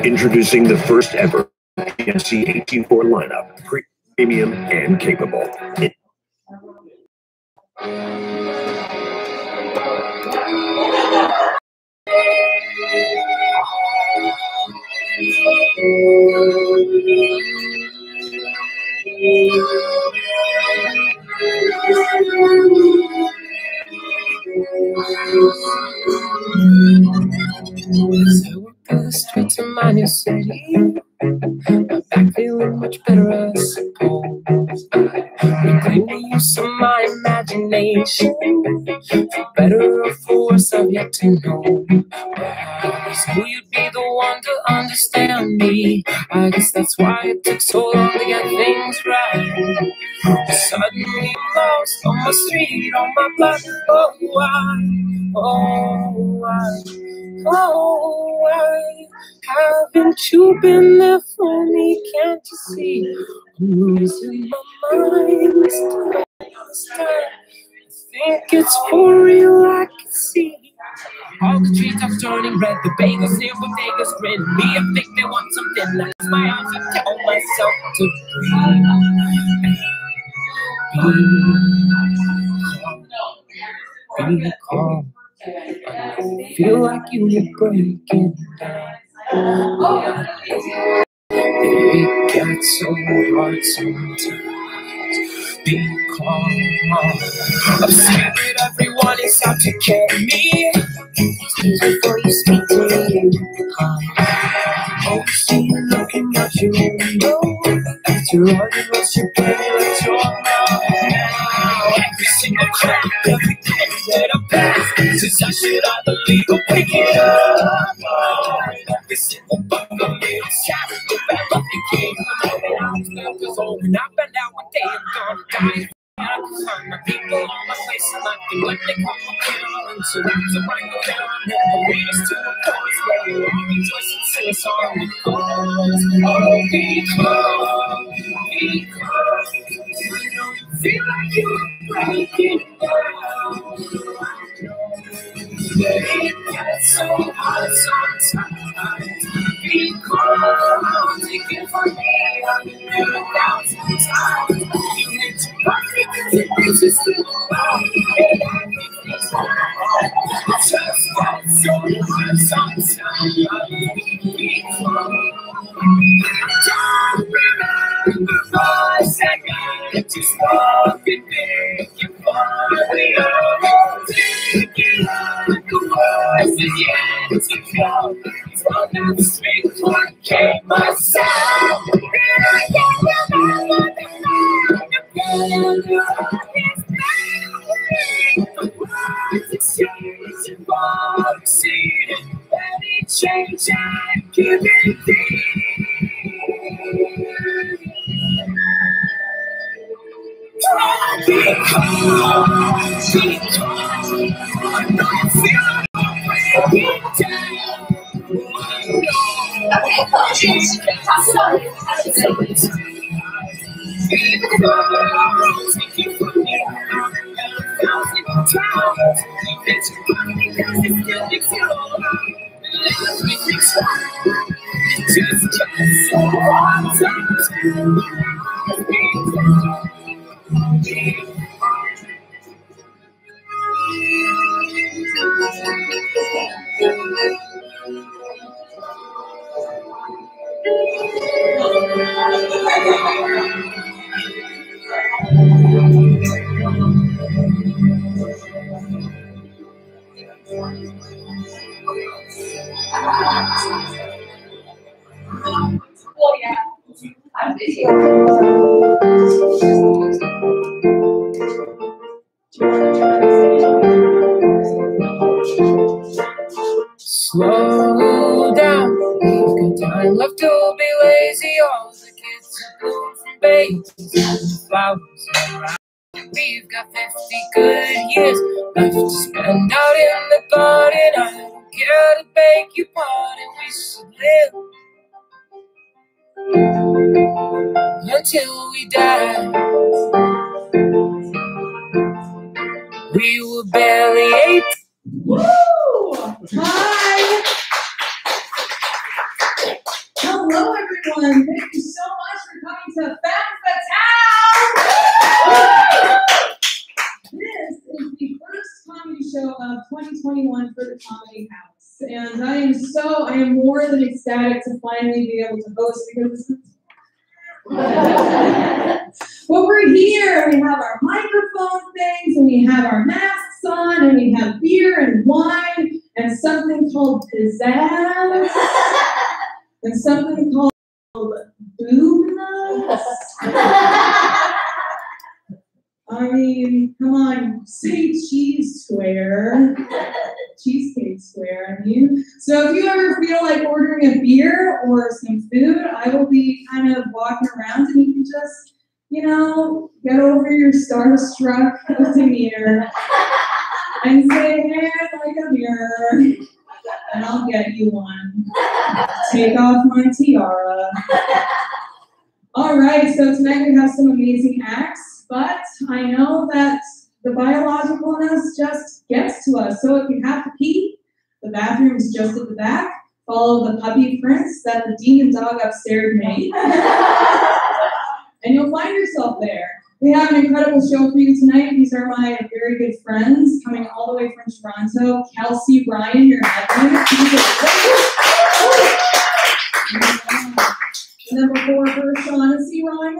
Introducing the first ever PNC 18-4 lineup, premium and capable. I walk through the streets of my new city, my back feeling much better, I suppose. I reclaim the use of my imagination, for better or for worse, I've yet to know. So you'd be the one to understand me. I guess that's why it took so long to get things right. Suddenly lost on my street, on my block. Oh, why haven't you been there for me? Can't you see I'm losing my mind? This time, I think it's for real. I can see all the treetops turning red, the bagels near bodegas grin me. I think they want something. That's my eyes. I tell myself to be calm. I feel like you're breaking down. It gets so hard sometimes. Be calm. I'm scared that everyone is out to get me. Before you speak to me, oh, see you looking at you window. After all you lost, you can't let your mouth now. Every single crap, every day that I pass, since I should either leave or pick it up. Every single buck of me, shot the back of the king. I was left as old, and I found out one day I'm gonna die. I'm concerned, my people on my face are like the what they call a killer. So that's a right go down, and the lead us to a chorus where we'll all rejoice and sing a song because, oh, because you feel like you're breaking down. It gets so hard sometimes. Be calm, take it from me, I've been there 1,000 times. You need to perfect it, it's just a lot. And everything's alright. Just gets so hard sometimes. Be calm. Don't remember for a second. Just walk and make it for the other. Take it out the voices yet to come. So now the street placate myself. And I can't remember the words exchange and succeed. Any change I give it thee. Because I know you feel like I'm breaking down. I saw it. Take you from me 1,000 times. It's funny because it still makes you alright. Everything's fine. Just gets so hard sometimes. Oh yeah, I'm busy. Slow down, we've got time left to be lazy. All the kids are bloom from babies and flowers around. We've got 50 good years left to spend out in the garden. I don't care to beg your pardon, we should live until we die. We were barely 8. Woo! Hi! everyone. Thank you so much for coming to Femme Fatale. This is the first comedy show of 2021 for the Comedy House. And I am more than ecstatic to finally be able to host because this is well, we're here and we have our microphone things and we have our masks on and we have beer and wine and something called pizzazz and something called boob nuts. I mean, come on, say cheese square. Cheesecake Square, I mean. So if you ever feel like ordering a beer or some food, I will be kind of walking around and you can just, you know, get over your starstruck demeanor and say, hey, I'd like a beer, and I'll get you one. Take off my tiara. All right, so tonight we have some amazing acts, but I know that the biologicalness just gets to us. So if you have to pee, the bathroom is just at the back. Follow the puppy prints that the demon dog upstairs made. And you'll find yourself there. We have an incredible show for you tonight. These are my very good friends coming all the way from Toronto. Kelsey Ryan, your headliner. And then before her, Shaughnessy Ryan.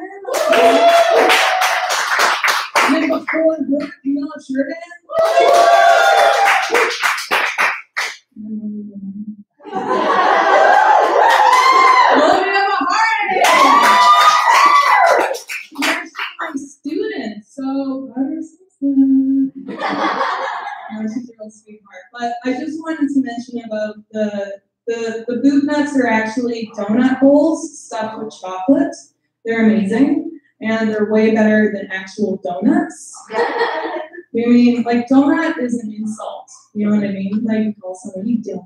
And then before her, Camilla Sheridan. Olivia Mahoney. Here's my student. So, she's a real sweetheart. But I just wanted to mention about the boob nuts are actually donut holes stuffed with chocolate. They're amazing. And they're way better than actual donuts. I mean, like, donut is an insult. You know what I mean? Like, you call somebody donut.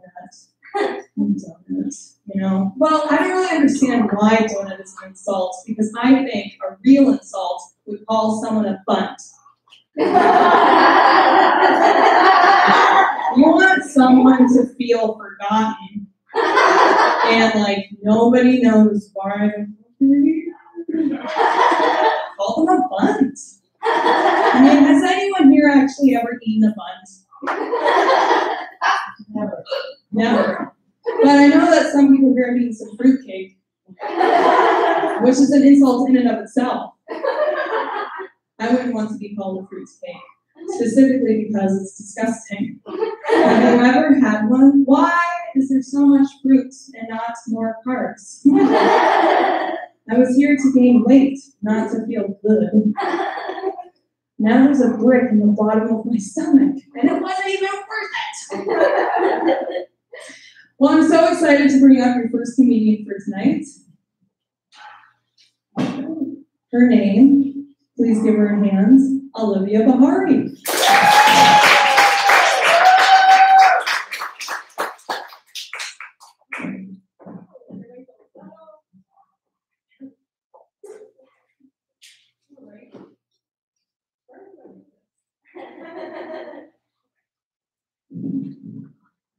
Donut, you know? Well, I don't really understand why donut is an insult, because I think a real insult would call someone a bunt. You want someone to feel forgotten. And, like, nobody knows why. Call them a bunt. I mean, has anyone here actually ever eaten a bunt? Never. But I know that some people here have eaten some fruitcake, which is an insult in and of itself. I wouldn't want to be called a fruitcake, specifically because it's disgusting. Have you ever had one? Why is there so much fruit and not more carbs? I was here to gain weight, not to feel good. Now there's a brick in the bottom of my stomach, and it wasn't even worth it. Well, I'm so excited to bring up your first comedian for tonight. Her name, please give her a hand, Olivia Bahari.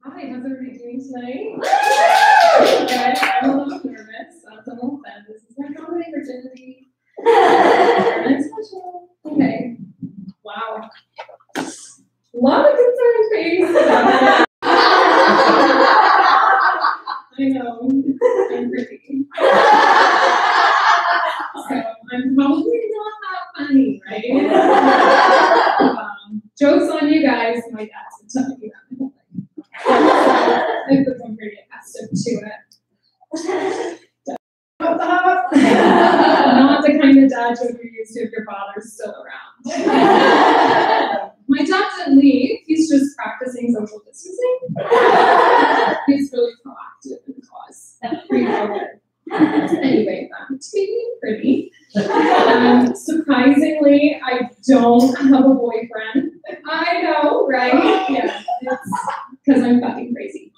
Hi, how's everybody doing tonight? Good. I'm a little nervous. I'm a little fed. This is my comedy virginity. Next question. Okay. Wow. A lot of concerned face. I know. I'm pretty. So I'm probably not that funny, right? Joke's on you guys. My dad's been telling me that. I've become pretty accustomed to it. Not the kind of dad joke you're used to if your father's still around. My dad didn't leave. He's just practicing social distancing. He's really proactive in the cause. Pre-COVID. Anyway, back to being pretty. Surprisingly, I don't have a boyfriend. I know, right? Yeah, it's because I'm fucking crazy.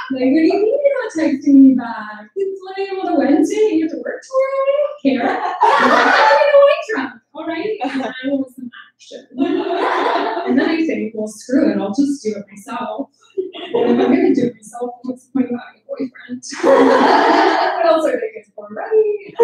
Like, what do you mean you're not texting me back? It's letting you on a Wednesday and you have to work tomorrow? I don't care. I'm going drunk, all right? And I want some action. And then I think, well, screw it, I'll just do it myself. And if I'm going to do it myself, what's the point of having a boyfriend? What else are they good for, right?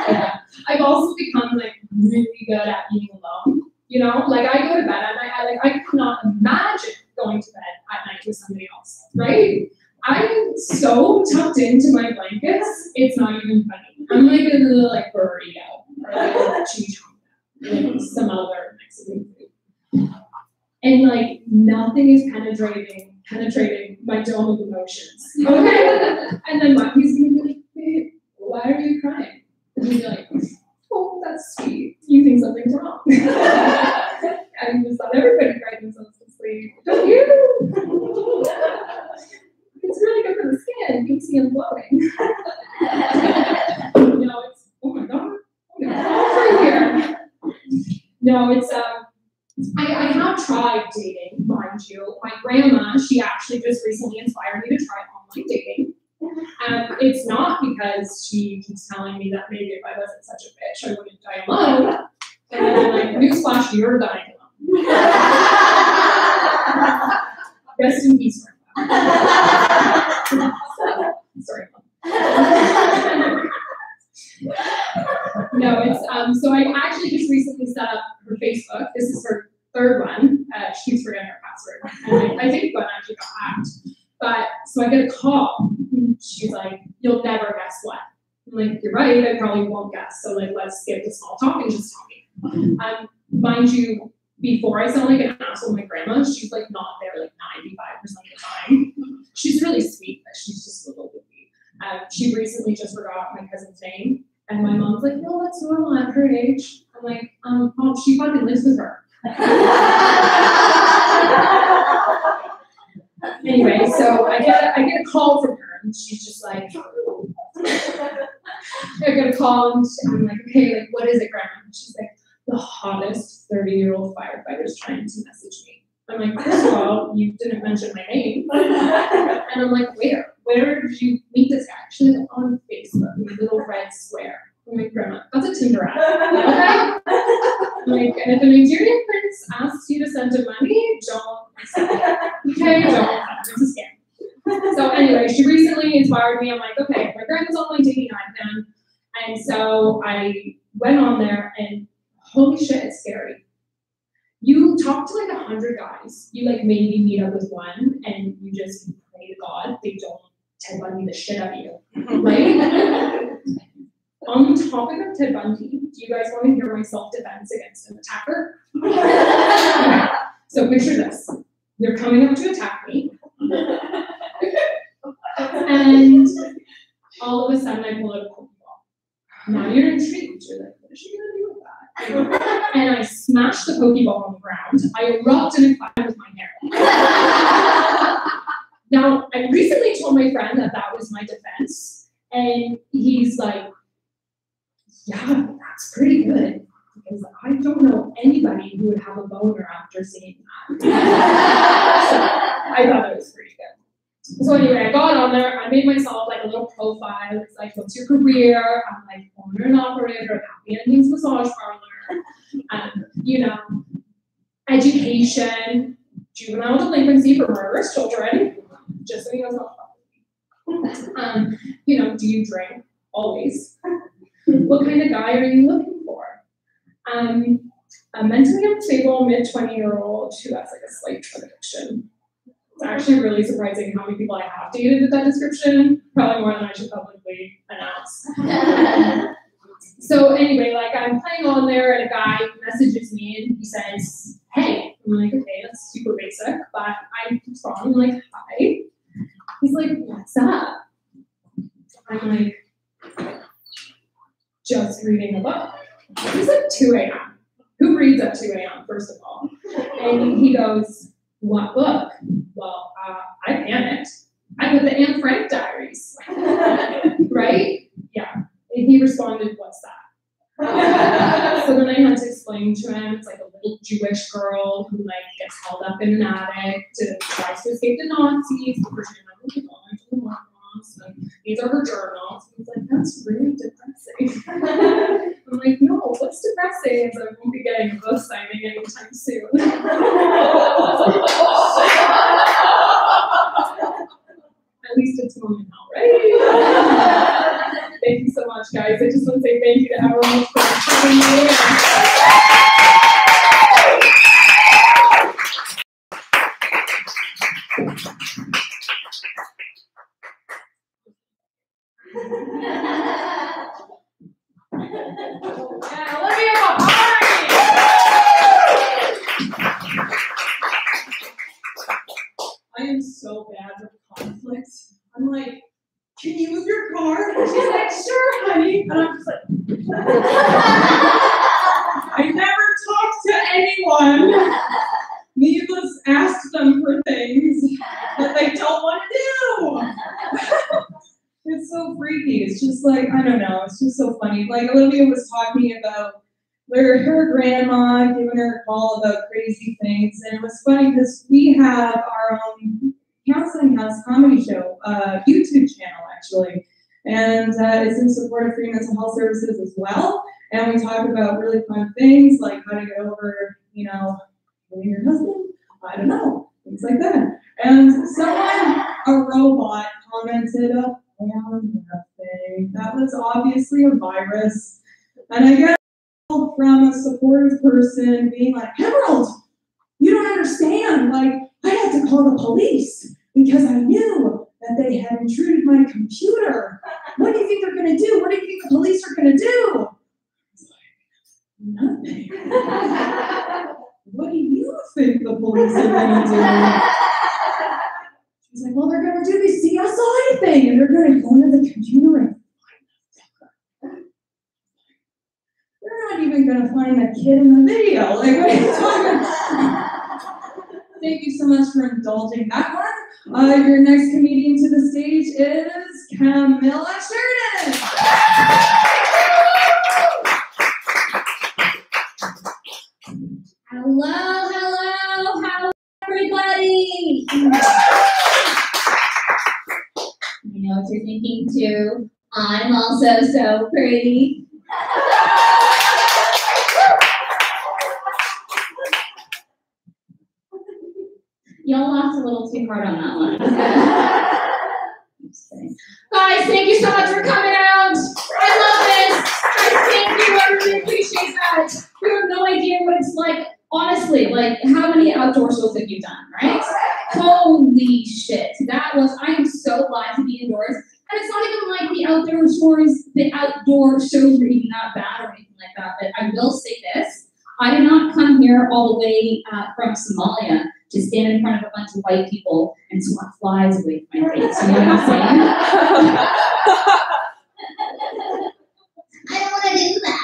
Yeah. I've also become like really good at being alone. You know, like I go to bed at night, I cannot imagine going to bed at night with somebody else, right? I'm so tucked into my blankets, it's not even funny. I'm like a little like burrito or like a chimichanga, like some other Mexican food. And like nothing is penetrating my dome of emotions. Okay? And then Mikey's gonna be like, babe, why are you crying? And he'll be like, oh, that's sweet. You think something's wrong. And just thought everybody cried themselves to sleep. Don't you? It's really good for the skin. You can see them glowing. You know, it's, oh my God. Over here. No, it's, I have tried dating, mind you. My grandma, she actually just recently inspired me to try online dating. It's not because she keeps telling me that maybe if I wasn't such a bitch, I wouldn't die alone. And then I'm like, newsflash, you're dying alone. Rest in peace, grandma. Sorry. No, it's, so I actually just recently set up her Facebook. This is her third one. She keeps forgetting her password. And I think one actually got hacked. But, so I get a call. She's like, you'll never guess what. I'm like, you're right, I probably won't guess. So like, let's skip the small talk and just tell me. Mind you, before I sound like an asshole, my grandma, she's like not there like 95% of the time. She's really sweet, but she's just a little goofy. She recently just forgot my cousin's name. And my mom's like, no, that's normal at her age. I'm like, Mom, she fucking lives with her. Anyway, so I get a call from her, and she's just like, I get a call, and I'm like, okay, like, what is it, Grandma? And she's like, the hottest 30-year-old firefighter's trying to message me. I'm like, first of all, you didn't mention my name. And I'm like, where did you meet this guy? She's like, on Facebook, in a little red square. I'm like, Grandma, that's a Tinder ad. Okay? I'm like, and if a Nigerian prince asks you to send him money, don't accept it. Okay? Don't. It's a scam. So anyway, she recently inspired me. I'm like, okay, my grandma's online dating iPad. And so I went on there and holy shit, it's scary. You talk to like 100 guys. You like maybe meet up with one and you just pray to God they don't Ted Bundy the shit out of you. Right? On the topic of Ted Bundy, do you guys want to hear my self-defense against an attacker? So picture this. They're coming up to attack me. And all of a sudden I pull out a Pokeball. Now you're intrigued. You're like, what is she going to do with that? And I smash the Pokeball on the ground. I erupt in a cloud with my hair. Now, I recently told my friend that that was my defense. And he's like, yeah, that's pretty good. Because I don't know anybody who would have a boner after seeing that. So I thought it was pretty good. So anyway, I got on there. I made myself like a little profile. It's like, what's your career? I'm like, owner and operator of Happy Endings Massage Parlor. You know, education, juvenile delinquency for murderous children. Just so you know, you know, do you drink? Always. What kind of guy are you looking for? A mentally unstable mid-20-year-old who has like a slight drug addiction. It's actually really surprising how many people I have dated with that description. Probably more than I should publicly announce. So anyway, like I'm playing on there and a guy messages me and he says, hey. I'm like, okay, that's super basic, but I respond, I'm like, hi. He's like, what's up? I'm like, just reading a book. It's like 2 a.m. Who reads at 2 a.m., first of all? And he goes, what book? Well, I panicked. I put the Anne Frank diaries. Right? Yeah. And he responded, what's that? So then I had to explain to him, it's like a little Jewish girl who like gets held up in an attic and tries to escape the Nazis because she remembers going to the Holocaust, and these are her journals. And he's like, that's really depressing. I'm like, no, what's depressing is I won't be getting a book signing anytime soon. At least it's going now, right? guys. I just want to say thank you to everyone for having me. Yeah, let me have a party! I am so bad with conflict. I'm like, can you move your car? And she's like, sure, honey. And I'm just like, I never talk to anyone. Needless ask them for things that they don't want to do. It's so freaky. It's just like, I don't know. It's just so funny. Like Olivia was talking about her grandma giving her a call about crazy things. And it was funny because we have our own Counseling House comedy show, YouTube channel actually. And it's in support of free mental health services as well. And we talk about really fun things like how to get over, you know, killing your husband. I don't know, things like that. And someone, a robot, commented a porn thing. That was obviously a virus. And I get from a supportive person being like, Emerald, you don't understand. Like, I had to call the police because I knew that they had intruded my computer. What do you think they're going to do? What do you think the police are going to do? I was like, nothing. What do you think the police are going to do? She's like, well, they're going to do this CSI thing, and they're going to go into the computer and they're not even going to find that kid in the video. Like, what are you talking about? Thank you so much for indulging that one. Your next comedian to the stage is Camilla Sheridan. Hello, everybody. I know what you're thinking too. I'm also so pretty. Y'all laughed a little too hard on that one. Guys, thank you so much for coming out. I love this. Guys, thank you. I really appreciate that. You have no idea what it's like. Honestly, like, how many outdoor shows have you done, right? Holy shit. I am so glad to be indoors. And it's not even like the outdoor shows were even that bad or anything like that. But I will say this. I did not come here all the way from Somalia to stand in front of a bunch of white people and swat flies away from my face. You know what I'm saying? I don't want to do that.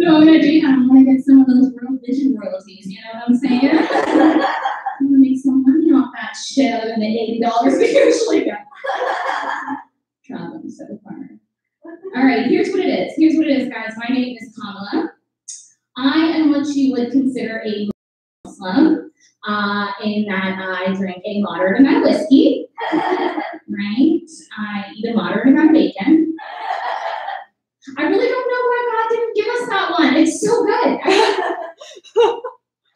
No, I want to get some of those World Vision royalties. You know what I'm saying? I'm going to make some money off that shit other than the $80 we usually get. Traveling so far. All right, here's what it is. Here's what it is, guys. My name is Kamala. I am what you would consider a Muslim, in that I drink a moderate amount of whiskey, right? I eat a moderate amount of bacon. I really don't know why God didn't give us that one. It's so good.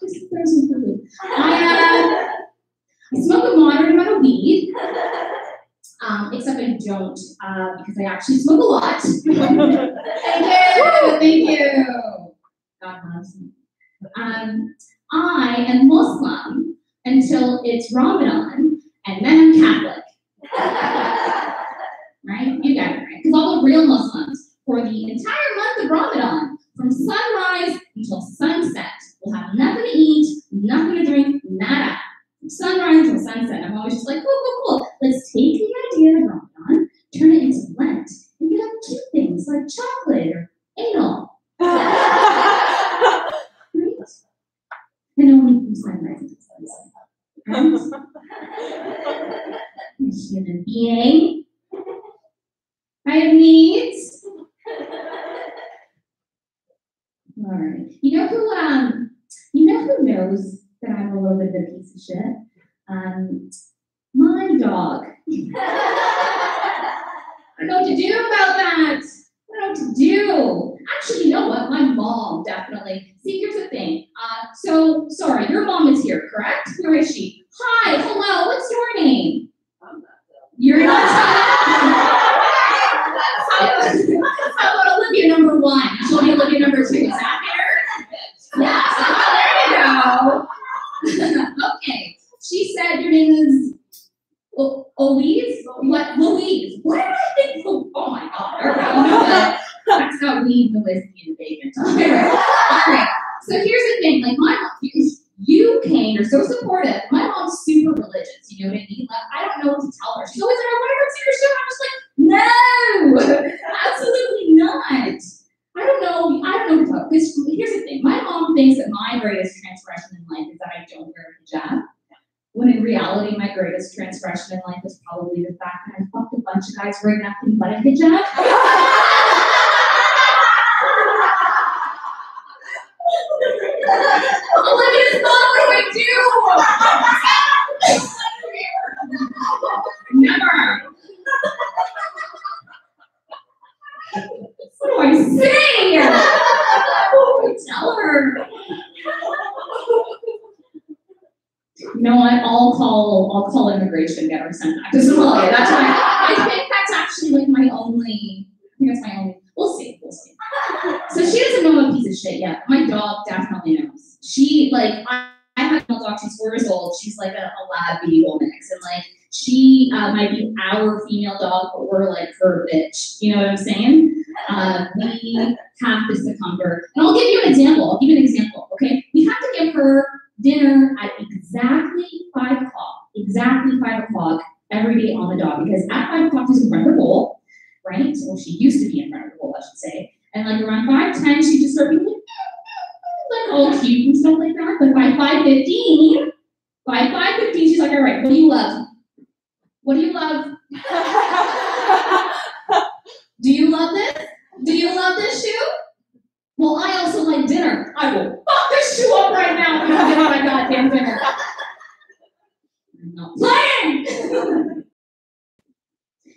Just throw some food. I smoke a moderate amount of weed. Except I don't, because I actually smoke a lot. Thank you. God loves me. I am Muslim until it's Ramadan, and then I'm Catholic. Right? You got it right. Because all the real Muslims, for the entire month of Ramadan, from sunrise until sunset, will have nothing to eat, nothing to drink, nada. From sunrise until sunset. I'm always just like, cool. Let's take the idea of Ramadan, turn it into Lent, and get up cute things like chocolate or anal. Right? And only from sunrise until sunset. Right? I'm a human being. I have needs. All right. You know who knows that I'm a little bit of a piece of shit? My dog. I don't know what to do about that. I don't know what to do. Actually, you know what? My mom, definitely. See, here's the thing. So, sorry, your mom is here, correct? Where is she? Hi, hello, what's your name? You're not Okay. She said your name is Louise? What? Louise. What did I think? Oh my God. All right. You know what? That's how we eat the whiskey and bacon. All right. So here's the thing. Like, my mom, you came, you're so supportive. My mom's super religious. You know what I mean? Like, I don't know what to tell her. She's always like, I want to come see your show. I'm just like, no, absolutely not. I don't know what to tell her. Because here's the thing. My mom thinks that my greatest transgression in life is that I don't wear a hijab. When in reality, my greatest transgression in life is probably the fact that I fucked a bunch of guys wearing nothing but a hijab. Olivia's not what I do! Never! What do I say? What do I tell her? You know what? I'll call immigration, get her sent back to Somalia. That's I think that's actually like my only. We'll see. So she doesn't know I'm a piece of shit yet. My dog definitely knows. She I have a dog. She's 4 years old. She's like a lab beagle mix, and like she might be our female dog, but we're like her bitch. You know what I'm saying? We have to succumb to her. And I'll give you an example. Okay, we have to give her dinner at exactly 5 o'clock. Exactly 5 o'clock every day on the dot, because at 5 o'clock she's in front of her bowl, right? Well, she used to be in front of her bowl, I should say. And like around 5:10, she just started being like all cute and stuff like that. But by 5:15, she's like, all right, what do you love? What do you love? Do you love this? Do you love this shoe? Well, I also like dinner. I will fuck this shoe up right now if you don't get my goddamn dinner. I'm not playing!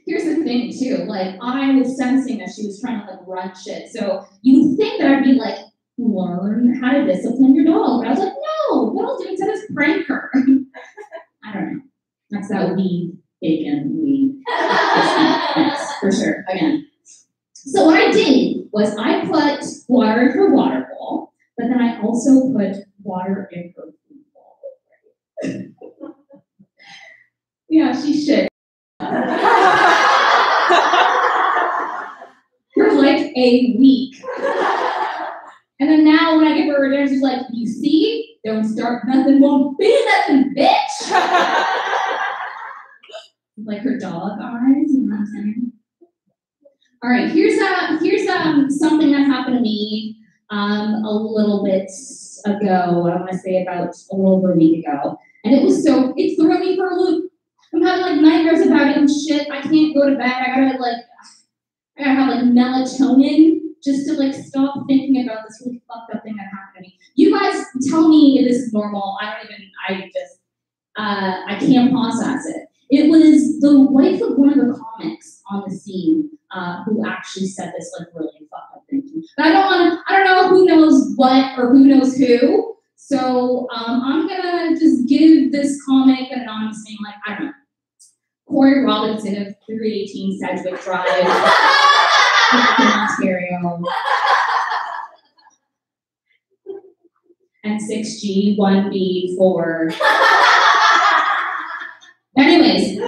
Here's the thing, too. Like, I was sensing that she was trying to, like, run shit. So you'd think that I'd be like, learn how to discipline your dog. But I was like, no, what I'll do instead is prank her. I don't know. That's that weed, bacon, weed. Yes, for sure. Again. So what I did was I put water in her water bowl, but then I also put water in her food bowl. Yeah, she should. For like a week. And then now when I give her dinner, she's like, you see? Don't start nothing, won't be nothing, bitch! Like her dog eyes, you know what I'm saying? All right, here's something that happened to me a little bit ago. I want to say about a little over a week ago. And it threw me for a loop. I'm having like nightmares about it and shit. I can't go to bed. I gotta have like melatonin just to like stop thinking about this really fucked up thing that happened to me. You guys tell me if this is normal. I can't process it. It was the wife of one of the comics on the scene who actually said this like really fucked up thing to me. But I don't know who knows what or who knows who. So I'm gonna just give this comic an anonymous name, like, I don't know, Corey Robinson of 318 Sedgwick Drive, in Ontario. And 6G, 1B4. Anyways,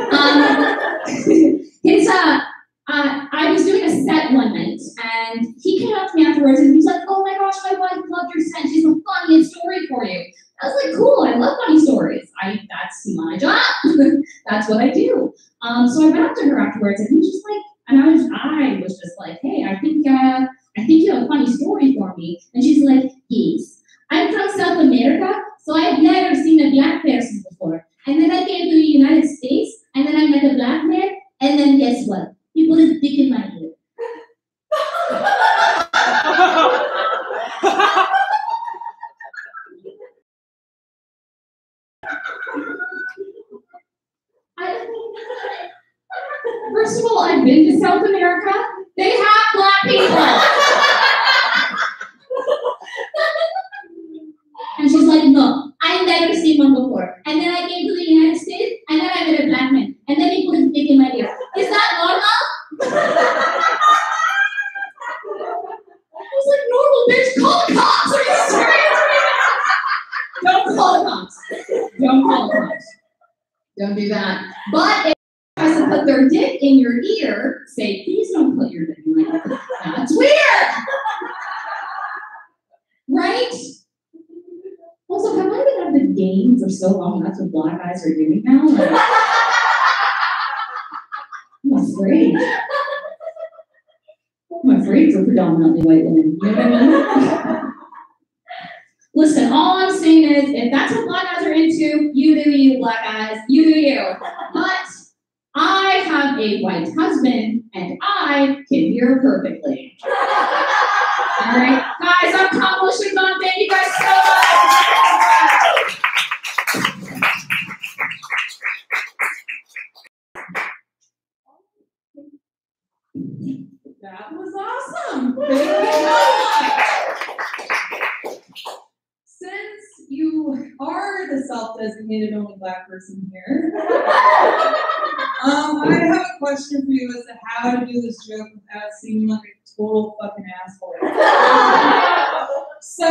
I was doing a set one night, and he came up to me afterwards, and he was like, oh my gosh, my wife loved your set. She's the funniest story for you. I was like, cool, I love funny stories. That's my job. That's what I do. So I went up to her afterwards, and he was just like, and I was just like, hey, I think you have a funny story for me. And she's like, yes. I'm from South America, so I've never seen a black person before. And then I came to the United States, and then I met a black man, and then guess what? He put his dick in my head. First of all, I've been to South America. They have black people. And she's like, no, I've never seen one before. And then I came to the United States, and then I met a black man. And then he put his dick in my ear. Is that normal? I was like, normal, bitch. Call the cops. Are you serious? Don't call call the cops. Don't call the cops. Don't do that. But if guys put their dick in your ear, say, please don't put your dick in my ear. That's weird. Right? Also, have I been at the game for so long? That's what black guys are doing now. Like, I'm afraid. I'm afraid for predominantly white women. You know what I mean? Listen, all I'm saying is, if that's what black guys are into, you do you, black guys. You do you. But I have a white husband, and I can hear perfectly. All right, guys, I'm Kamala Shimon. Thank you guys so much. That was awesome. Since you are the self-designated only black person here, I have a question for you as to how to do this joke without seeming like a total fucking asshole. So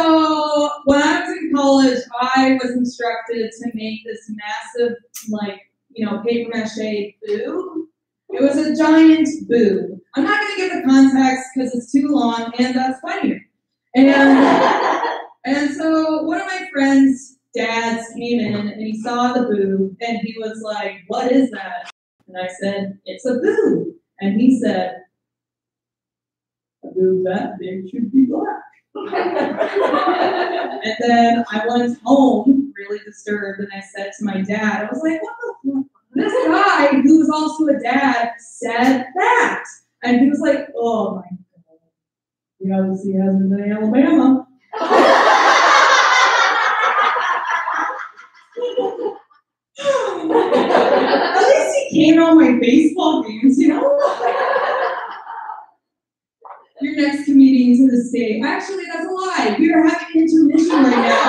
when I was in college, I was instructed to make this massive, paper mache boob. It was a giant boob. I'm not going to give the context because it's too long and that's funnier. And so one of my friends' dads came in and he saw the boob and he was like, "What is that?" And I said, "It's a boob." And he said, "A boob that big should be black." And then I went home really disturbed and I said to my dad, I was like, "What the fuck?" This guy, who was also a dad, said that. And he was like, "Oh my God. He obviously hasn't been in Alabama." At least he came to all my baseball games, you know? Your next comedian to the state. Actually, that's a lie. We are having intermission right now.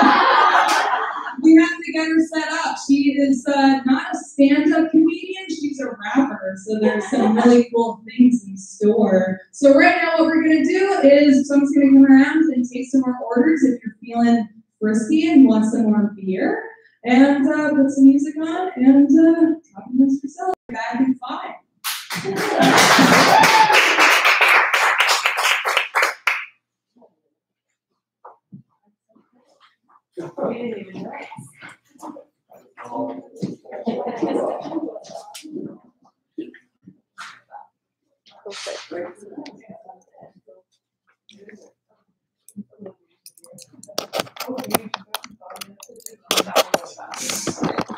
We have to get her set up. She is not a stand-up comedian, she's a rapper. So there's some really cool things in store. So right now what we're going to do is someone's going to come around and take some more orders if you're feeling frisky and want some more beer. And put some music on and talk amongst yourselves. Back in 5.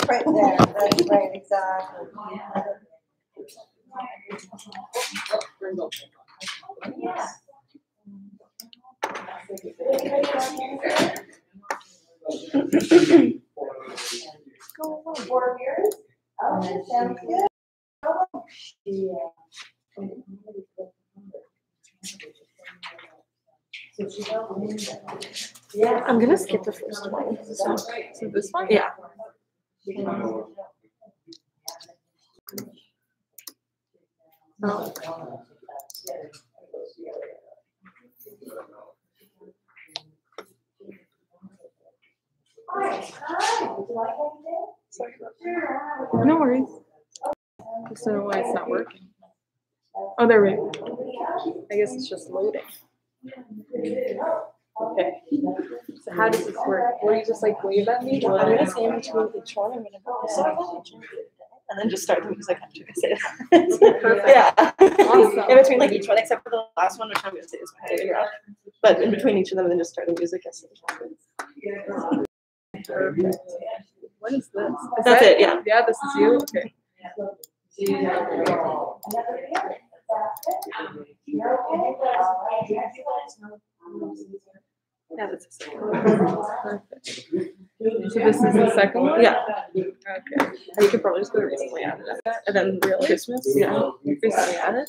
Right there, that's right, exactly. Yeah. Four years? Oh, sounds good. Yeah. Yeah, I'm gonna skip the first one. So this one? Yeah. Oh. No worries. Just don't know why it's not working. Oh, there we go. I guess it's just loading. Okay. So how does this work? Will you just like wave at me? I'm gonna say in between each one, I'm gonna go, and then just start the music after I say that. Perfect. Yeah. Awesome. In between like each one, except for the last one, which I'm gonna say is my figure out. But in between each of them, then just start the music as soon as Perfect. What is this? Is That's that, it, yeah. Yeah, this is you? Okay. Yeah, that's the second one. Perfect. So this is the second one? Yeah. Okay. You could probably just go recently added it. And then Really? Christmas, yeah. Recently added.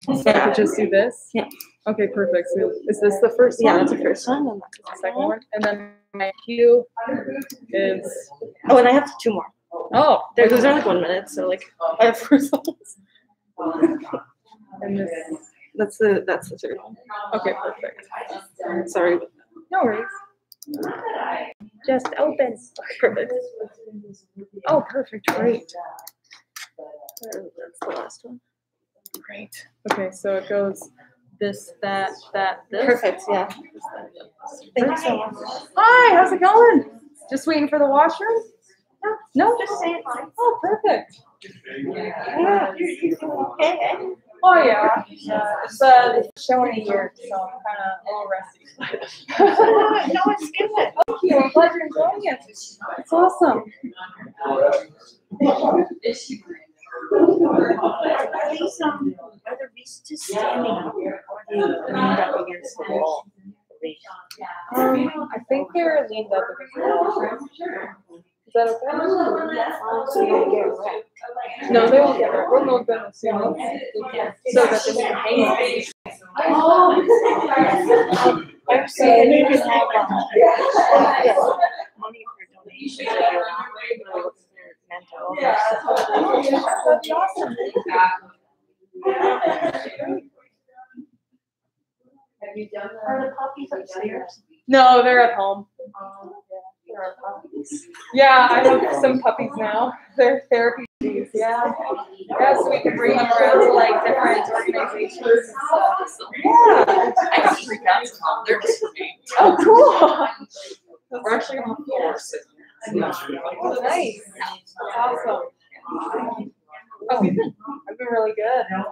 So I could just do this? Yeah. Okay, perfect. So is this the first one? Yeah, that's the first one, and that's The second one? And then my cue is, Oh, and I have 2 more. oh, Those are like 1 minute, so like I have 4 songs. and this, That's the third one. okay, perfect. Sorry. No worries. Just open. Perfect. Oh, perfect. Great. That's the last one. Great. Okay, so it goes this, that, this. Perfect, yeah. Thank you so much. Hi, how's it going? Just waiting for the washroom? No, just saying hi. Oh, perfect. Yeah. Okay. Oh yeah. It's showing a year, so I'm kind of a little rusty. No, it's good. Thank you. I'm glad you're enjoying it. It's awesome. Are the wreaths just standing up or are they leaned up against the wall? I think they're leaned up against the wall. Is that okay? So you don't get wrecked. No, they won't get wrecked. We'll move them as soon as so that they can hang on. I'm saying you can have money for donations if you want. Their mental illness. That's awesome. Have you done that? Are the puppies upstairs? No, they're at home. Yeah, I have some puppies now. They're therapy puppies, yeah. Yeah, so we can bring them around to like different organizations and stuff. Yeah. I have 3 cats at home. They're just for me. Oh, cool. We're actually on 4. So Nice. That's awesome. Oh, I've been really good. Yeah.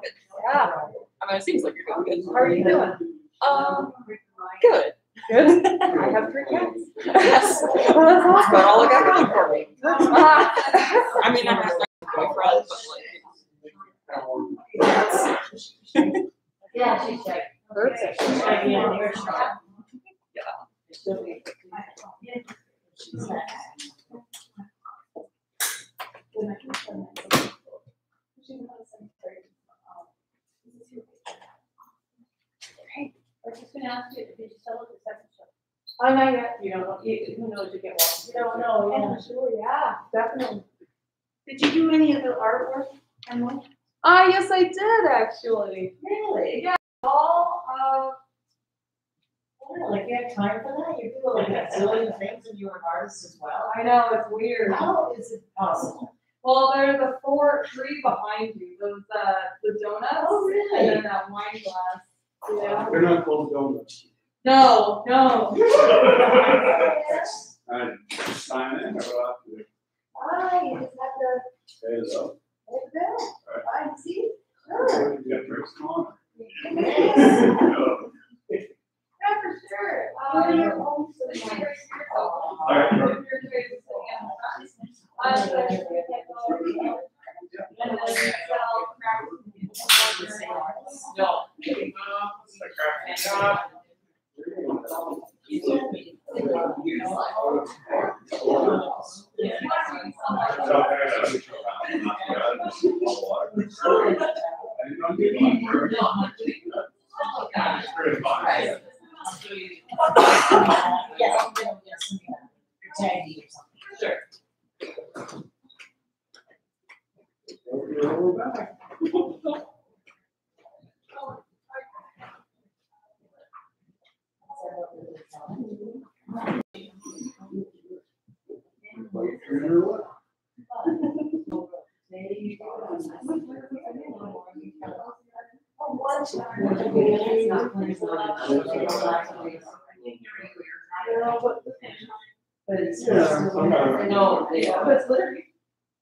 I mean, it seems like you're doing good. How are you doing? Good. Good. I have 3 cats. Yes. Well, that's awesome. But all I got going for me. Ah. I mean, I have my boyfriend, but like. Yeah, she's like. Perfect. I was just gonna ask you, did you sell it the second show? Oh, not yet. You don't know. Who knows? You get one. You don't know, Yeah, sure. Yeah, definitely. Did you do any of the artwork, Emily? Yes, I did actually. Really? Yeah. All, like you had time for that? You do like a zillion things and you're an artist as well? I know, it's weird. How is it possible? Well, there's the 3 behind you. Those the donuts. Oh, really? And then that wine glass. Yeah. They're not called donuts. No. Sign in or what? Ah, you just have to Pay it up. pay the bill. I see. You got drinks on? Yeah, for sure. You're home so much. All right. But it's. No, It's literally.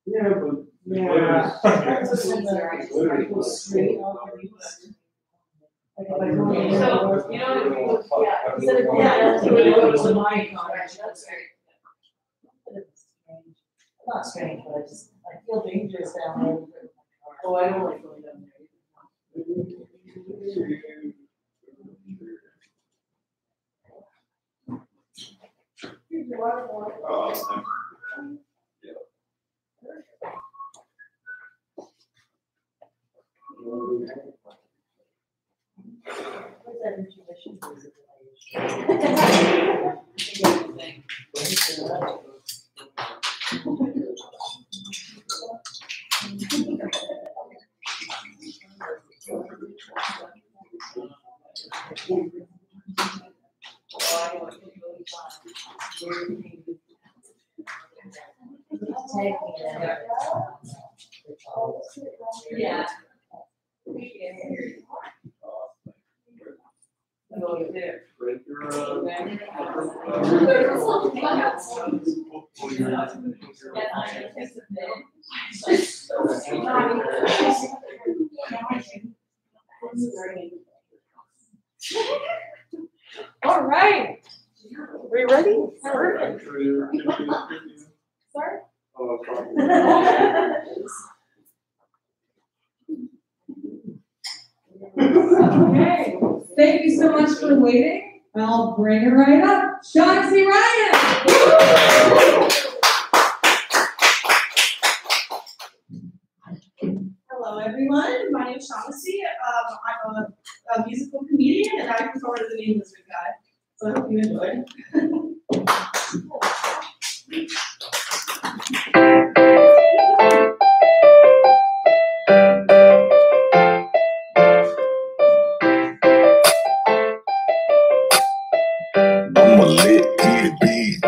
Yeah, but. Yeah. So, So, you know, yeah, instead of, yeah, so when you go to my contract, that's very. Not strange, but I feel dangerous down there. Oh, I don't like going down there. Here's your water bottle. What's that intuition? Yeah. All right. Are we ready? Sorry. Okay. Thank you so much for waiting. I'll bring it right up. Shaughnessy Ryan. Hello, everyone. My name is Shaughnessy. I'm a musical comedian, and I perform as an Englishman guy. So I hope you enjoy. I'm a lit kid beat.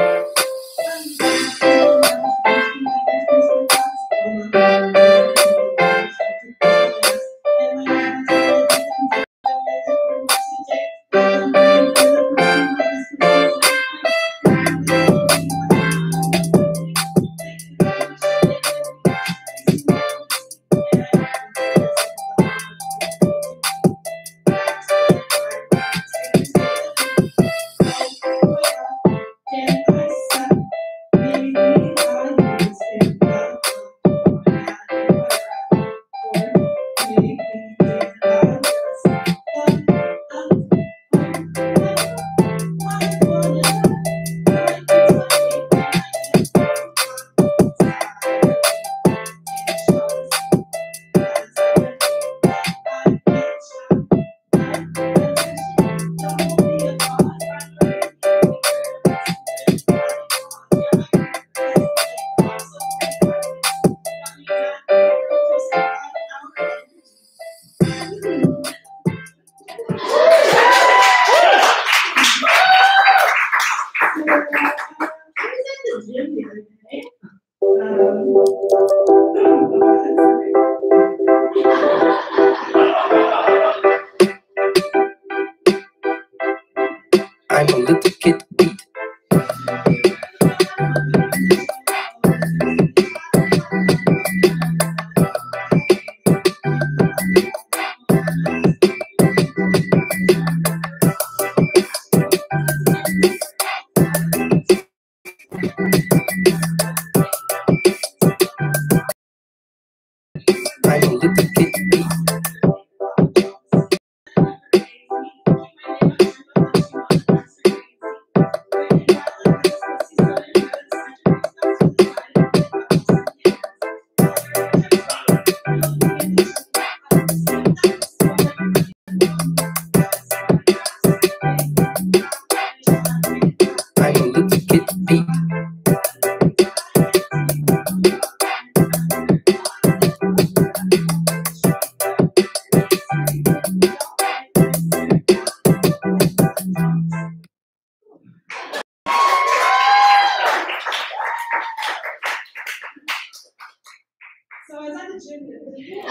I'm a little kid beat. I'm a little kid beat. I'm a little kid beat. So I was at the gym the other day.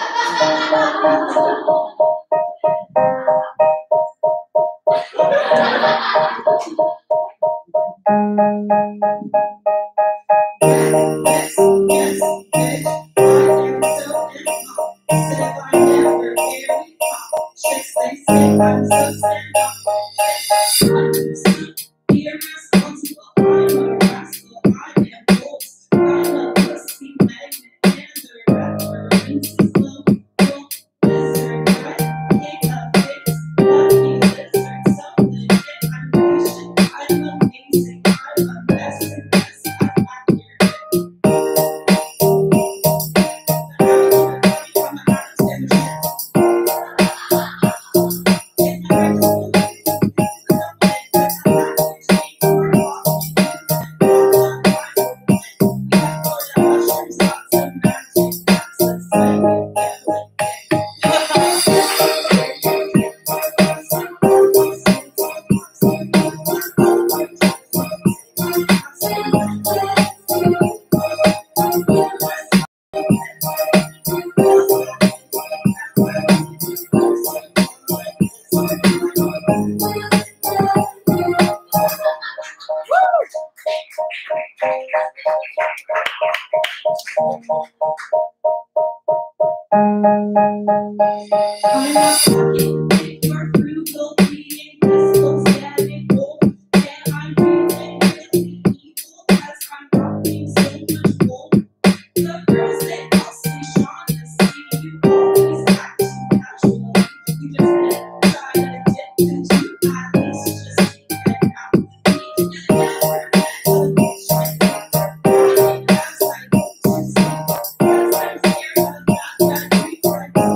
I'm not talking if you're frugal, eating crystals, getting old. Yeah, I'm feeling really evil as I'm rocking so much gold. The girls they call me Shaughnessy, you always act too casual. You just never try to dip into at least just keep it out. You never met a bitch like that. As I go to sleep, as I'm scared of that we are going.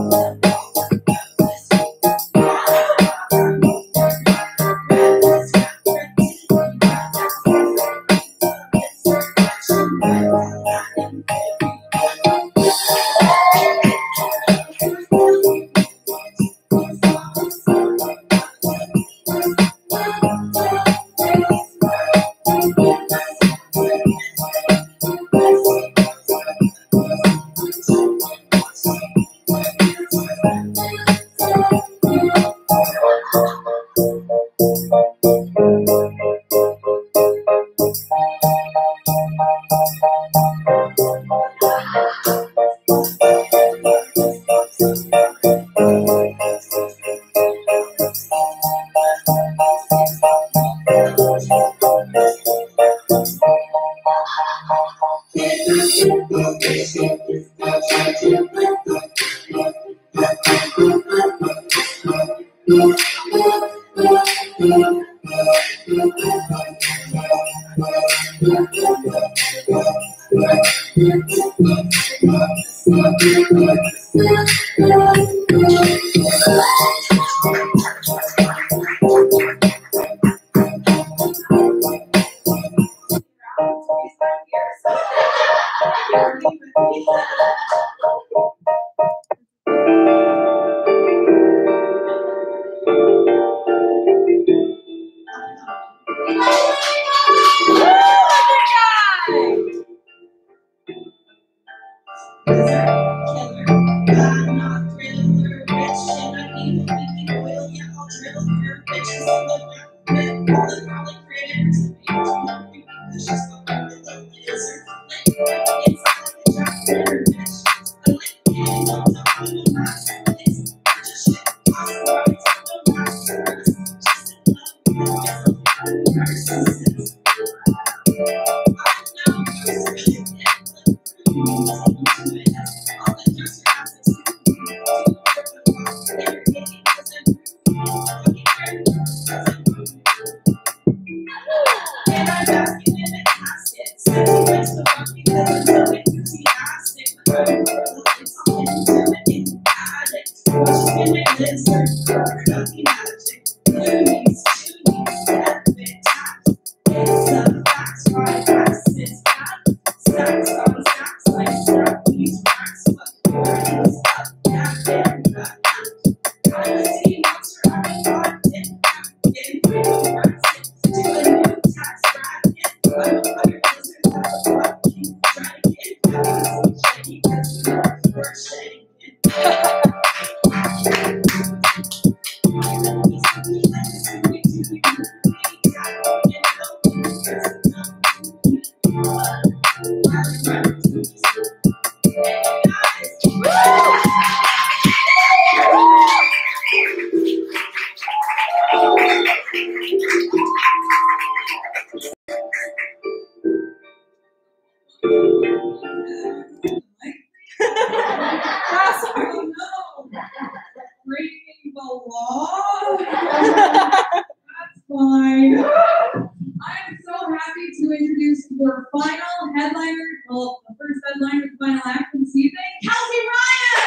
Breaking the law? That's fine. I'm so happy to introduce your final headliner, well, the first headliner of the final act for this evening, Kelsey Ryan!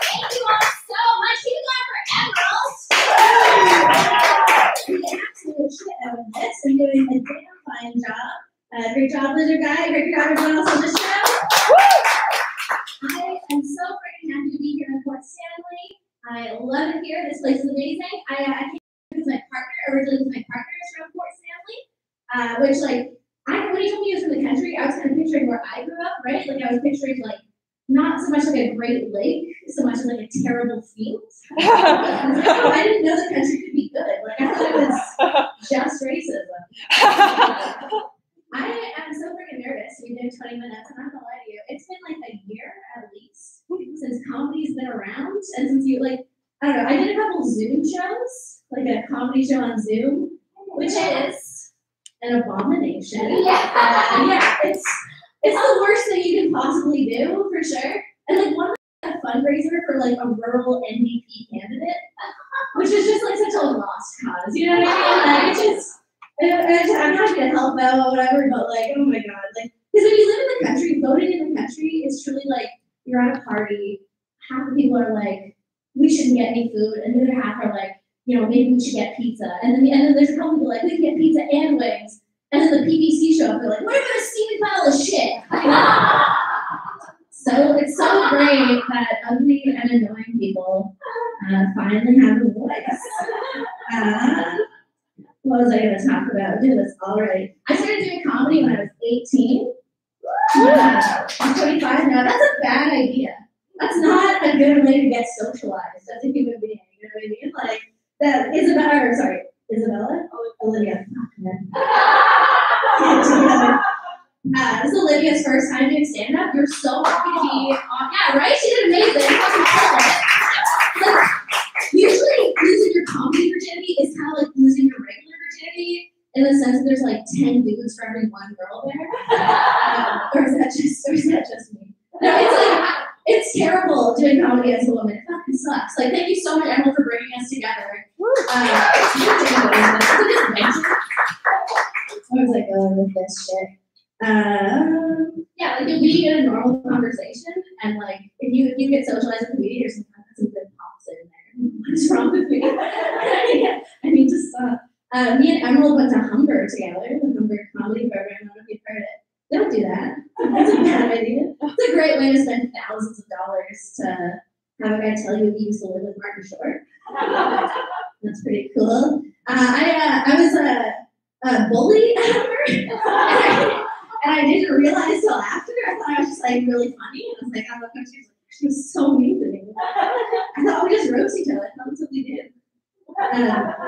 Thank you all so much. Keep it going for Emerald. The absolute shit out of this. I'm doing a damn fine job. Great job, Lizard Guy. Great job, everyone else on the show. I am so freaking happy to be here in Port Stanley. I love it here. This place is amazing. I came with my partner. Originally, with my partner is from Port Stanley, which when he told me he was from the country, I was kind of picturing where I grew up, right? Like I was picturing not so much like a great lake, so much like a terrible field. I didn't know the country could be be good. Like, I thought it was just racism. I am so freaking nervous. We did 20 minutes. I'm not gonna lie to you. It's been like a year at least since comedy's been around, and since you like, I don't know. I did a couple Zoom shows, like a comedy show on Zoom, which is an abomination. Yeah, it's the worst thing you can possibly do for sure. And like one a fundraiser for like a rural NDP candidate, which is just like such a lost cause. You know what I mean? Like I'm happy to help out or whatever, but like, oh my god, like, because when you live in the country, voting in the country is truly like you're at a party. Half the people are like, we shouldn't get any food, and the other half are like, you know, maybe we should get pizza. And then there's a couple people like, we can get pizza and wings. And then the PBC show up, they're like, what about a steaming pile of shit? So it's so great that ugly and annoying people finally have a voice. What was I going to talk about? Do this already. I started doing comedy when I was 18. I'm 25 now. That's a bad idea. That's not a good way to get socialized as a human being. You know what I mean? Like that Isabella? Olivia. This is Olivia's first time doing stand-up. You're so happy to be on. Yeah, right? She did amazing. Like, usually losing your comedy virginity is kind of like losing your regular virginity in the sense that there's like 10 dudes for every one girl there. Or is that just me? No, it's like, it's terrible doing comedy as a woman. It fucking sucks. Like, thank you so much, Emerald, for bringing us together. I was like, oh, with this shit. Yeah, like you'll be in a normal conversation, and like if you get socialized with a comedian, there's some good pops in there. What is wrong with me? I need to stop. Me and Emerald went to Humber together, the Humber comedy program. I don't know if you've heard it. Don't do that. That's a bad idea. It's a great way to spend thousands of dollars to have a guy tell you he used to live with Martin Short. That's pretty cool. I was a bully at Humber. And I didn't realize till after. I thought I was just like really funny. And I was like, I love how she was so mean to me. I thought we just roast each other. That's what we did.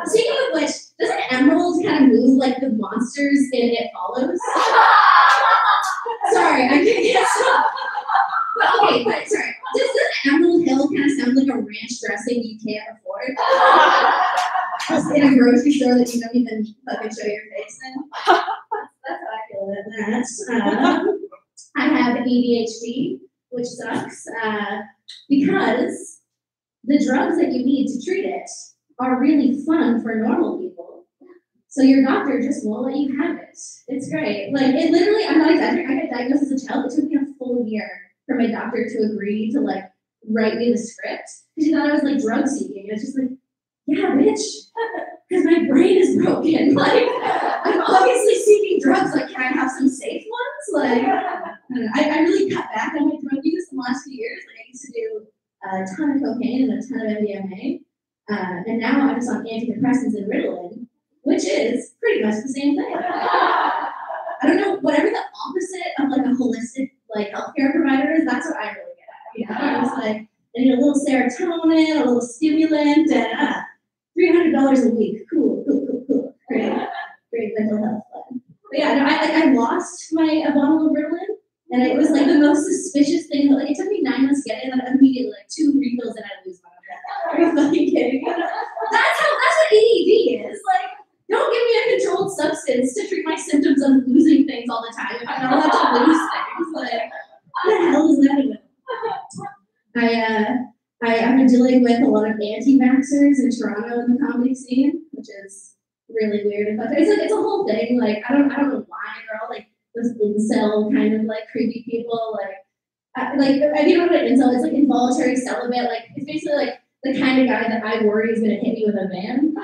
Speaking of which, doesn't Emerald kind of move like the monsters in It Follows? Sorry, I can't get stuff. But sorry. Doesn't Emerald Hill kind of sound like a ranch dressing you can't afford? Just in a grocery store that you don't even fucking show your face in? That's how I feel about that. I have ADHD, which sucks because the drugs that you need to treat it are really fun for normal people. So your doctor just won't let you have it. It's great. Like, it literally, I'm not exaggerating, I got diagnosed as a child. It took me a full year for my doctor to agree to, like, write me the script. Because she thought I was, like, drug seeking. And it's just like, yeah, bitch, because my brain is broken. Like, I'm obviously seeking drugs. Like, can I have some safe ones? Like, I don't know. I really cut back on my drug use in the last few years. Like, I used to do a ton of cocaine and a ton of MDMA. And now I'm just on antidepressants and Ritalin, which is pretty much the same thing. I don't know, whatever the opposite of like a holistic like healthcare provider is, that's what I really get at. You know, I'm just like, I need a little serotonin, a little stimulant, and $300 a week. Cool. Great mental health plan. But yeah, no, I lost my bottle of Ritalin, and it was like the most suspicious thing. Like, it took me 9 months to get it, and then immediately like 2 refills and I lose my. Are you fucking kidding me? That's what ADD is. Like, don't give me a controlled substance to treat my symptoms of losing things all the time if I'm not allowed to lose things. Like, what the hell is that about? I've been dealing with a lot of anti-vaxxers in Toronto in the comedy scene, which is really weird. It's a whole thing. Like, I don't know why they're all like those incel kind of like creepy people. Like if you don't know what an incel is, like involuntary celibate. Like, it's basically like the kind of guy that I worry is going to hit me with a van,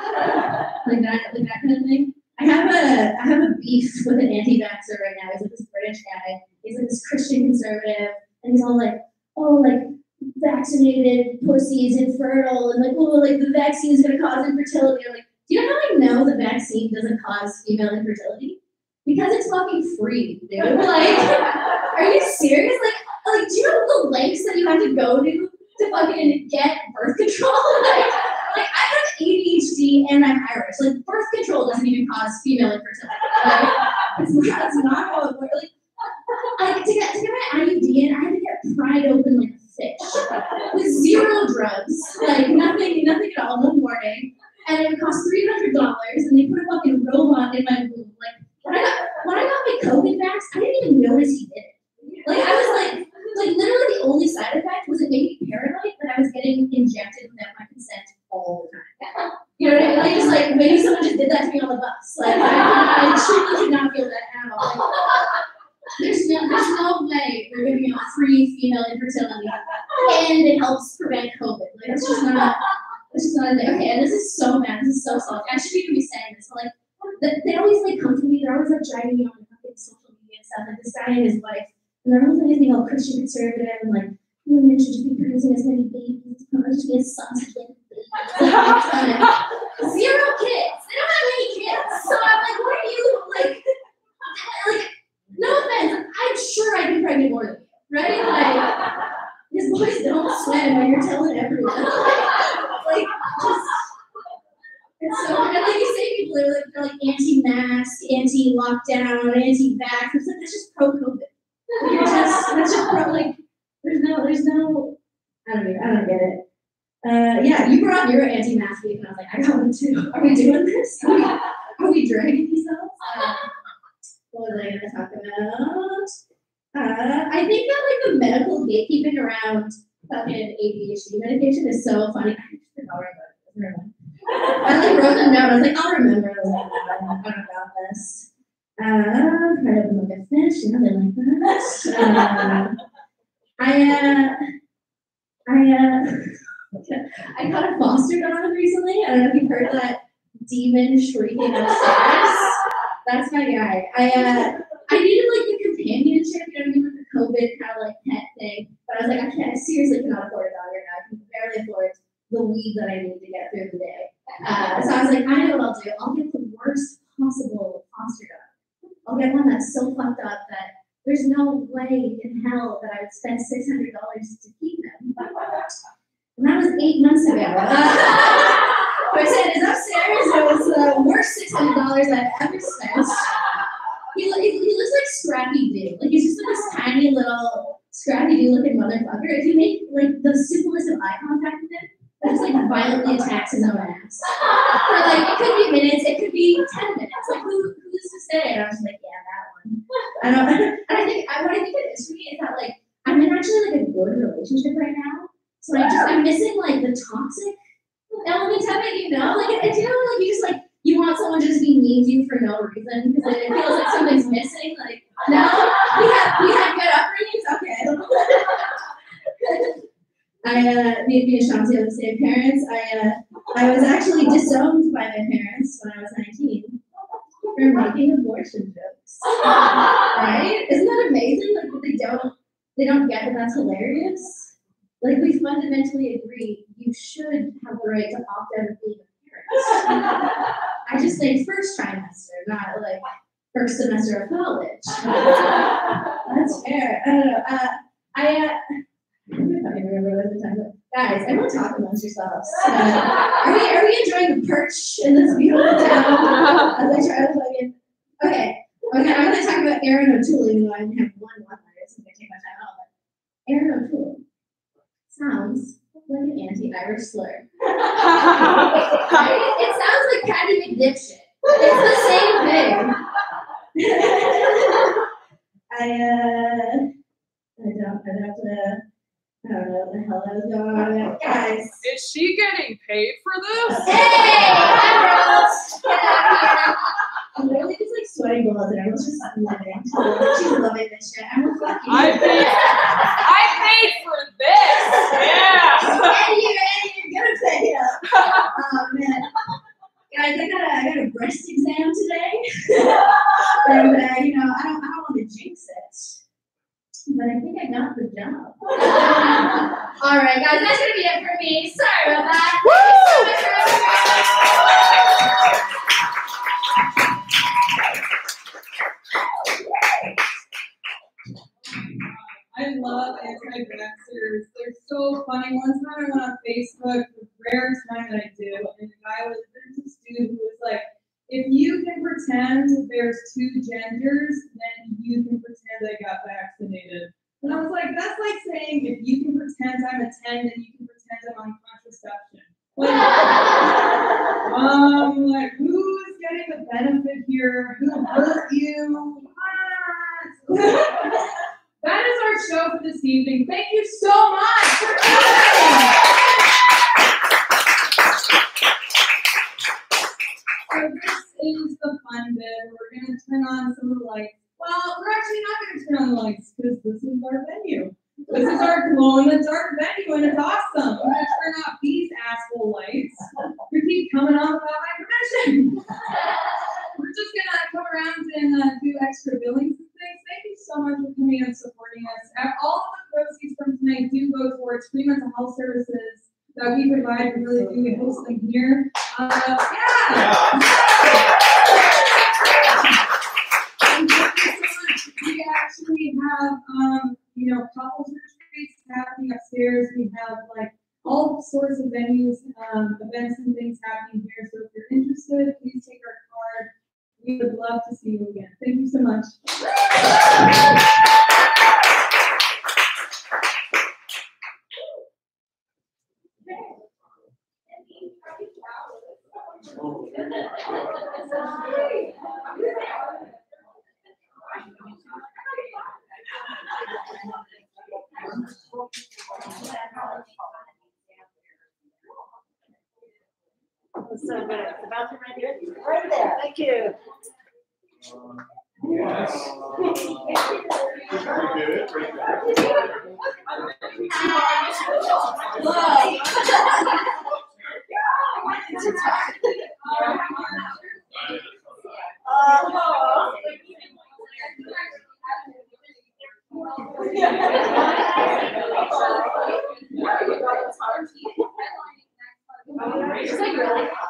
like that kind of thing. I have a beef with an anti-vaxxer right now. He's like this British guy. He's like this Christian conservative, and he's all like, oh, like vaccinated pussy is infertile, and like, oh, like the vaccine is going to cause infertility. I'm like, do you know how I know the vaccine doesn't cause female infertility? Because it's fucking free, dude. Like, are you serious? Like, do you know the lengths that you have to go to fucking get birth control? Like I have ADHD ADHD and I'm Irish. Like, birth control doesn't even cause female infertility. Like, that's not how it works. Like to get my IUD in, I had to get pried open like a fish with 0 drugs, like nothing at all, no warning. And it would cost $300, and they put a fucking robot in my womb. Like when I got my COVID vax, I didn't even notice he did it. Like I was like literally the only side effect was it made me paranoid that I was getting injected without my consent all the time. You know what I mean? Like just like maybe someone just did that to me on the bus. Like I truly did not feel that at all. Like, there's no way they're giving out free female infertility and it helps prevent COVID. Like that's just not a thing. Okay, and this is so bad. This is so salty. I shouldn't even be saying this, but like they always like come to me. They're always like driving me on the fucking social media and stuff. Like this guy and his wife, and they're always like being all Christian conservative and like women should just be producing as many babies, just be as sons as babies. 0 kids. They don't have any kids. So I'm like, what are you like? No offense, I'm sure I can pregnant more than you, right? Like, these boys don't swim when you're telling everyone. Like, just, it's so, and like you say, people are like anti-mask, anti-lockdown, anti-vax. It's like, that's just pro-COVID. That's just pro, like, there's no, I don't get it. Yeah, you brought up your anti-mask week, and I was like, I got one too. Are we doing this? Are we dragging these out? What was I going to talk about? I think that like the medical gatekeeping around fucking ADHD medication is so funny. I just forgot about it. I like wrote them down. I was like, I'll remember. I don't know about this. Kind of like a fish. You know, they like that. I got a foster dog recently. I don't know if you've heard that demon shrieking upstairs. That's my guy. I needed like the companionship, you know what I mean, with the COVID kind of like pet thing. But I was like, I seriously cannot afford a dog right now. I can barely afford the weed that I need to get through the day. So I was like, I know what I'll do. I'll get the worst possible foster dog. I'll get one that's so fucked up that there's no way in hell that I would spend $600 to keep him. And that was 8 months ago. But I said, is upstairs. It was the worst $600 I've ever spent. He looks like Scrappy Doo. Like he's just like this tiny little Scrappy Doo looking motherfucker. If you make like the simplest of eye contact with him, that just like violently attacks his own ass. For like it could be minutes, it could be 10 minutes. Like who's to say? And I was just like, yeah, that one. And I think what I think it is for me is that like I'm in actually like a good relationship right now. So I'm missing like the toxic element of it, you know? Like you know, like you just like you want someone to just be mean to you for no reason because it feels like something's missing. Like no, we had good upbringings. Okay. Me and Shanti have the same parents. I was actually disowned by my parents when I was 19 for making abortion jokes. Right? Isn't that amazing? Like they don't get that that's hilarious. Like we fundamentally agree you should have the right to opt out of being a parent. I just think first trimester, not like first semester of college. That's fair. I don't know. I don't remember what the time was. Guys, everyone talk amongst yourselves. Are we enjoying the perch in this beautiful town? As I try to plug in. Okay, I'm going to talk about Aaron O'Toole, even though I only have one letter, so I'm going to take my time out. But Aaron O'Toole sounds like an anti-Irish slur. Right? It sounds like Patty McDipshit. It's the same thing. I don't know what the hell I was going on with. Guys. Is she getting paid for this? Hey! Girls! Get out of here. I'm literally just like sweating bullets and everyone's just living. She's loving this shit. I'm a fucking. I paid for this. Yeah. And you're gonna pay up. Oh man. Guys, I got a breast exam today. And I don't want to jinx it. But I think I got the job. All right, guys, that's gonna be it for me. Sorry about that. I love anti-vaxxers. They're so funny. One time I went on Facebook, the rare time that I do, and the guy was, they're if you can pretend there's two genders, then you can pretend I got vaccinated. And I was like, that's like saying if you can pretend I'm a 10, then you can pretend I'm on contraception. Like who's getting the benefit here? Who hurt you? What? That is our show for this evening. Thank you so much for coming. So this is the fun bit. We're going to turn on some of the lights. Well, we're actually not going to turn on the lights because this is our venue. This is our glow-in-the-dark venue, and it's awesome. I'm going to turn off these asshole lights. You keep coming on without my permission. We're just going to come around and do extra billings and things. Thank you so much for coming and supporting us. All of the proceeds from tonight do go towards free mental health services that we provide. We really do. We host them here. We actually have, couples retreats happening upstairs. We have like all sorts of venues, events and things happening here. So if you're interested, please take our card. We would love to see you again. Thank you so much. So good. It's about to right here. Right there. Thank you. Yes. It's like really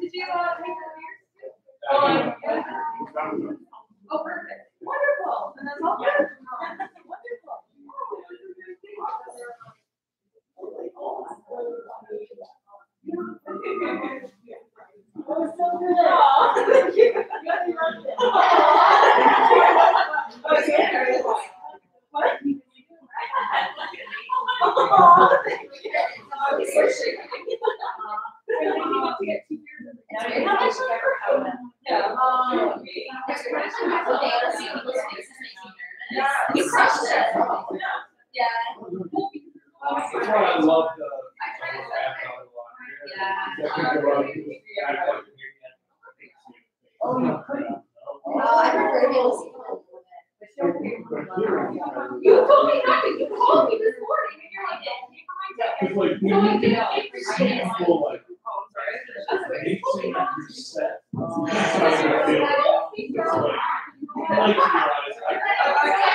Did you make the beers? Oh, perfect. Wonderful. And that's all good. Wonderful. Oh, so good. Oh, thank you. What? Oh, thank you. You crushed it. Yeah. That's why I love the. Oh, you couldn't. Oh, I prefer to be able to see you told me not to. You called me this morning and you're like, It's like, so when you you did see people like, they seem like you're set. That's how I feel. It's like, lights in your eyes.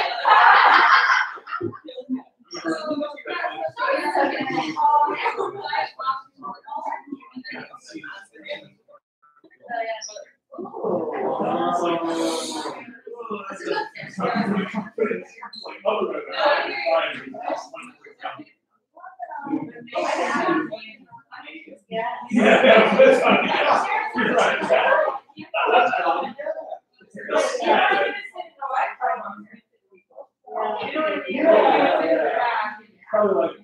Yeah, that's funny. You're right. That's funny. Probably like,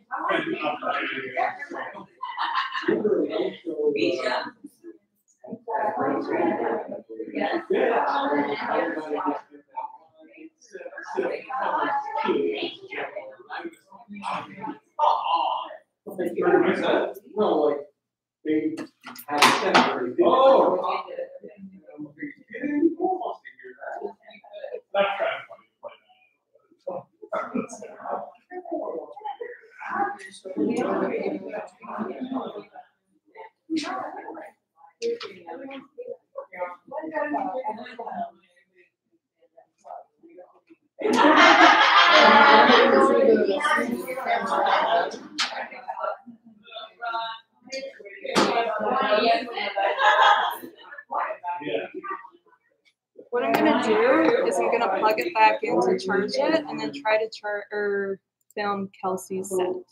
No, like, they have a temporary. Oh. That's kind of funny to play What I'm gonna do is I'm gonna plug it back in to charge it and then try to film Kelsey's set.